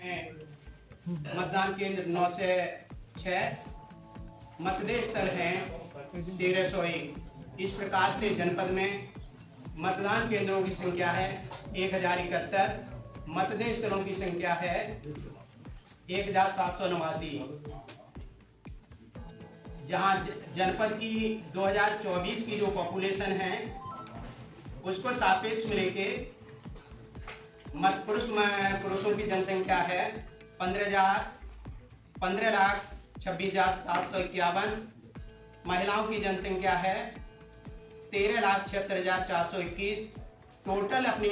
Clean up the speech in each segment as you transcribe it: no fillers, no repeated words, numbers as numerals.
मतदान केंद्र 9 से 6, मतदेय स्थल हैं 1301। इस प्रकार से जनपद में मतदान केंद्रों की संख्या है 1071, मतदेय स्थलों की संख्या है 1789। जहां जनपद की 2024 की जो पॉपुलेशन है उसको सापेक्ष में लेके पुरुषों की जनसंख्या है 15,26,751। महिलाओं की जनसंख्या है 13,76,421। टोटल अपनी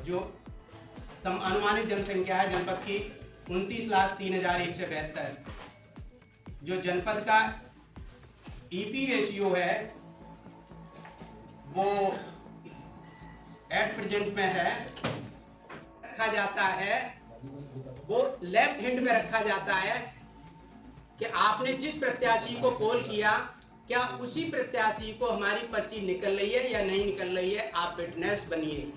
जो अनुमानित जनसंख्या है जनपद की 29,03,172। जो जनपद का ईपी रेशियो है वो एट प्रेजेंट में है रखा जाता है, वो लेफ्ट हैंड में रखा जाता है कि आपने जिस प्रत्याशी को पोल किया क्या उसी प्रत्याशी को हमारी पर्ची निकल रही है या नहीं निकल रही है, आप फिटनेस बनिए।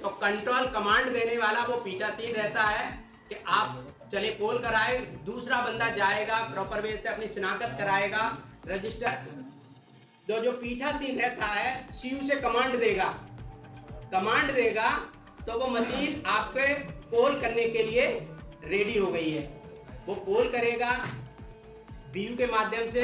तो कंट्रोल कमांड देने वाला वो पीठासीन रहता है कि आप चले पोल कराए, दूसरा बंदा जाएगा प्रॉपर वे से अपनी शिनाख्त कराएगा, रजिस्टर जो पीठासीन रहता है सीयू से कमांड देगा तो वो मशीन आपके पोल करने के लिए रेडी हो गई है। वो पोल करेगा बीयू के माध्यम से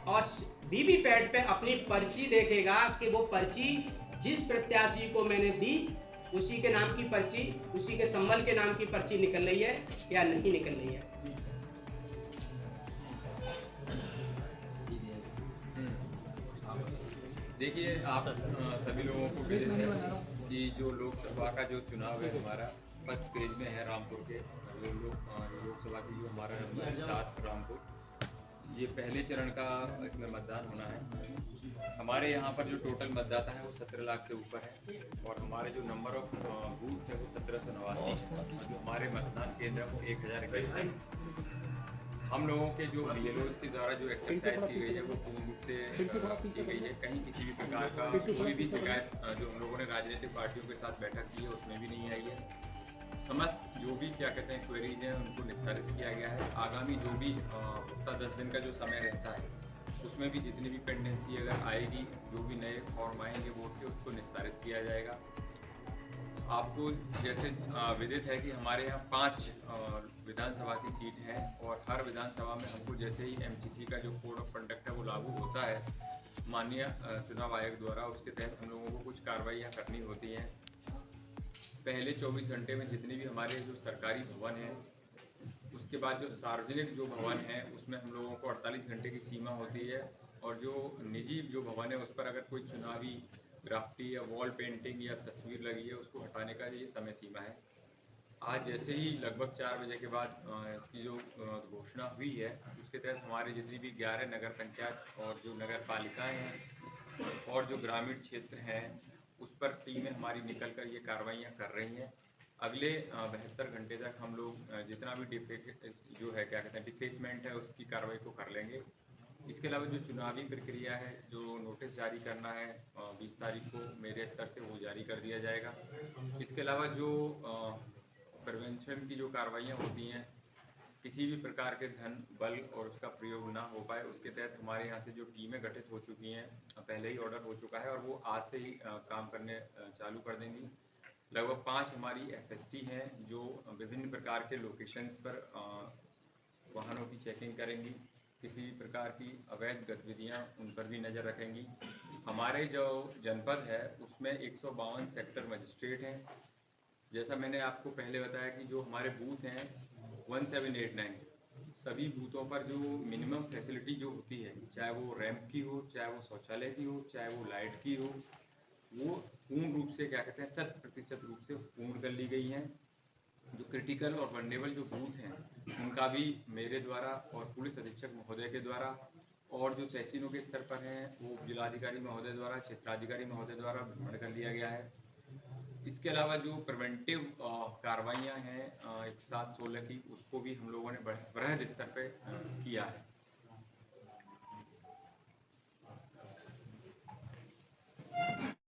और वीवीपैट पे अपनी पर्ची देखेगा कि वो पर्ची जिस प्रत्याशी को मैंने दी उसी के नाम की पर्ची, उसी के संबल के नाम की पर्ची निकल रही है या नहीं निकल रही है। देखिए, आप सभी लोगों को विदित है कि जो लोकसभा का जो चुनाव है हमारा फर्स्ट पेज में है रामपुर के जो लोकसभा की जो हमारा 7 रामपुर, ये पहले चरण का इसमें मतदान होना है। हमारे यहाँ पर जो टोटल मतदाता है वो 17 लाख से ऊपर है और हमारे जो नंबर ऑफ बूथ है वो 1789 और जो हमारे मतदान केंद्र है वो 1001 है। हम लोगों के जो BLOs के द्वारा जो एक्सरसाइज की गई है वो पूर्ण रूप से की गई है। कहीं किसी भी प्रकार का कोई भी शिकायत जो हम लोगों ने राजनीतिक पार्टियों के साथ बैठक की है उसमें भी नहीं आई है। समस्त जो भी क्या कहते हैं क्वेरीज हैं उनको निस्तारित किया गया है। आगामी जो भी हफ्ता 10 दिन का जो समय रहता है उसमें भी जितनी भी पेंडेंसी अगर आएगी, जो भी नए फॉर्म आएंगे वोट के, उसको निस्तारित किया जाएगा। आपको जैसे विदित है कि हमारे यहाँ 5 विधानसभा की सीट है और हर विधानसभा में हमको जैसे ही MCC का जो कोड ऑफ कंडक्ट है वो लागू होता है माननीय चुनाव आयोग द्वारा, उसके तहत हम लोगों को कुछ कार्रवाइयाँ करनी होती हैं। पहले 24 घंटे में जितनी भी हमारे जो सरकारी भवन हैं, उसके बाद जो सार्वजनिक जो भवन है उसमें हम लोगों को 48 घंटे की सीमा होती है और जो निजी जो भवन है उस पर अगर कोई चुनावी ग्राफिटी या वॉल पेंटिंग या तस्वीर लगी है उसको हटाने का ये समय सीमा है। आज जैसे ही लगभग 4 बजे के बाद इसकी जो घोषणा हुई है उसके तहत हमारे जितनी भी 11 नगर पंचायत और जो नगर पालिकाएँ हैं और जो ग्रामीण क्षेत्र हैं उस पर टीमें हमारी निकल कर ये कार्रवाइयाँ कर रही हैं। अगले 72 घंटे तक हम लोग जितना भी जो है क्या कहते हैं डिफेसमेंट है उसकी कार्रवाई को कर लेंगे। इसके अलावा जो चुनावी प्रक्रिया है, जो नोटिस जारी करना है 20 तारीख को मेरे स्तर से वो जारी कर दिया जाएगा। इसके अलावा जो प्रिवेंशन की जो कार्रवाइयाँ होती हैं, किसी भी प्रकार के धन बल और उसका प्रयोग ना हो पाए, उसके तहत हमारे यहाँ से जो टीमें गठित हो चुकी हैं, पहले ही ऑर्डर हो चुका है और वो आज से ही काम करने चालू कर देंगी। लगभग 5 हमारी FST हैं जो विभिन्न प्रकार के लोकेशंस पर वाहनों की चेकिंग करेंगी, किसी भी प्रकार की अवैध गतिविधियां उन पर भी नज़र रखेंगी। हमारे जो जनपद है उसमें 152 सेक्टर मजिस्ट्रेट हैं। जैसा मैंने आपको पहले बताया कि जो हमारे बूथ हैं 1789, सभी बूथों पर जो मिनिमम फैसिलिटी जो होती है, चाहे वो रैंप की हो, चाहे वो शौचालय की हो, चाहे वो लाइट की हो, वो पूर्ण रूप से क्या कहते हैं 100% रूप से पूर्ण कर ली गई हैं। जो क्रिटिकल और वनरेबल जो बूथ हैं उनका भी मेरे द्वारा और पुलिस अधीक्षक महोदय के द्वारा और जो तहसीलों के स्तर पर हैं वो जिलाधिकारी महोदय द्वारा, क्षेत्राधिकारी महोदय द्वारा भ्रमण कर लिया गया है। इसके अलावा जो प्रिवेंटिव कार्रवाइयाँ हैं 1/7/16 की, उसको भी हम लोगों ने बृहद स्तर पर किया है।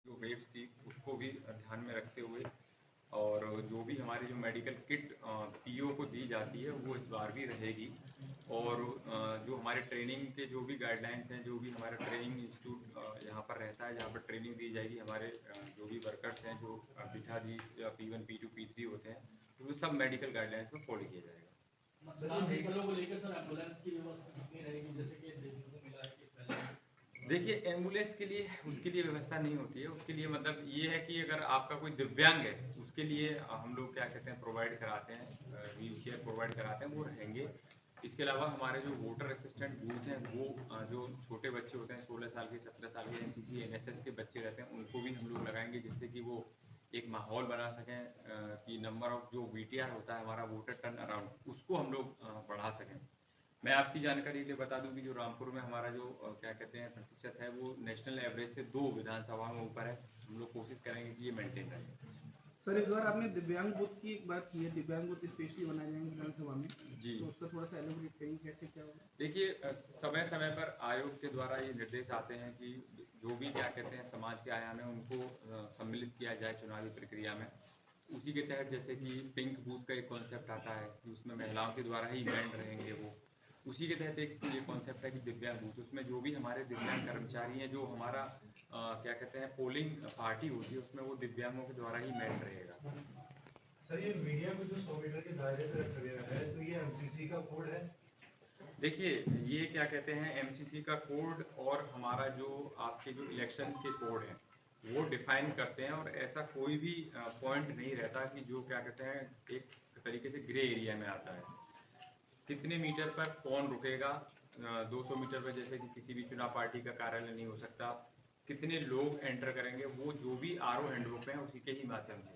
जो वेव्स थी उसको भी ध्यान में रखते हुए और जो भी हमारी जो मेडिकल किट पीओ को दी जाती है वो इस बार भी रहेगी। और जो हमारे ट्रेनिंग के जो भी गाइडलाइंस हैं, जो भी हमारा ट्रेनिंग इंस्टीट्यूट यहाँ पर रहता है, जहाँ पर ट्रेनिंग दी जाएगी, हमारे जो भी वर्कर्स हैं, जो पीठाधीश या P1 P2 P3 होते हैं, तो वो सब मेडिकल गाइडलाइंस को फॉलो किया जाएगा। को लेकर सर एम्बुलेंस की व्यवस्था कितनी रहेगी, जैसे कि देखने को मिला है कि पहले देखिए, एम्बुलेंस के लिए उसके लिए व्यवस्था नहीं होती है। उसके लिए मतलब ये है कि अगर आपका कोई दिव्यांग है, उसके लिए हम लोग क्या कहते हैं प्रोवाइड कराते हैं, व्हील चेयर प्रोवाइड कराते हैं, वो रहेंगे। इसके अलावा हमारे जो वोटर असिस्टेंट बूथ हैं, वो जो छोटे बच्चे होते हैं, 16 साल के 17 साल के NCC NSS के बच्चे रहते हैं, उनको भी हम लोग लगाएंगे, जिससे कि वो एक माहौल बना सकें कि नंबर ऑफ जो VTR होता है हमारा वोटर टर्न अराउंड, उसको हम लोग बढ़ा सकें। मैं आपकी जानकारी के लिए बता दूं कि जो रामपुर में हमारा जो क्या कहते हैं प्रतिशत है, वो नेशनल एवरेज से 2 विधानसभा में ऊपर है। हम लोग कोशिश करेंगे कि ये मेंटेन रहे। सर, इस बार आपने दिव्यांग बूथ की एक बात की है, दिव्यांग बूथ स्पेशली बनाए जाएंगे विधानसभा में, जी। तो उसका थोड़ा सा एलोबरेट करिए, कैसे क्या होगा? देखिए, समय समय पर आयोग के द्वारा ये निर्देश आते हैं कि जो भी क्या कहते हैं समाज के आयाम है, उनको सम्मिलित किया जाए चुनावी प्रक्रिया में। उसी के तहत जैसे कि पिंक बूथ का एक कॉन्सेप्ट आता है कि उसमें महिलाओं के द्वारा ही इवेंट रहेंगे वो। उसी के तहत एक ये कॉन्सेप्ट है कि दिव्यांग बूथ, उसमें जो भी हमारे दिव्यांग कर्मचारी हैं, जो हमारा क्या कहते हैं पोलिंग पार्टी होती है, उसमें वो दिव्यांगों के द्वारा ही मेंट रहेगा। सर, ये मीडिया को जो 100 मीटर के दायरे में रखा गया है, तो ये MCC का कोड है? देखिए, ये क्या कहते हैं MCC का कोड और हमारा जो आपके जो इलेक्शंस के कोड हैं, वो डिफाइन करते हैं। और ऐसा कोई भी पॉइंट नहीं रहता कि जो क्या कहते हैं एक तरीके से ग्रे एरिया में आता है। कितने मीटर पर कौन रुकेगा, 200 मीटर पर जैसे कि किसी भी चुनाव पार्टी का कार्यालय नहीं हो सकता, कितने लोग एंटर करेंगे, वो जो भी RO हैंडबुक में है उसी के ही माध्यम से।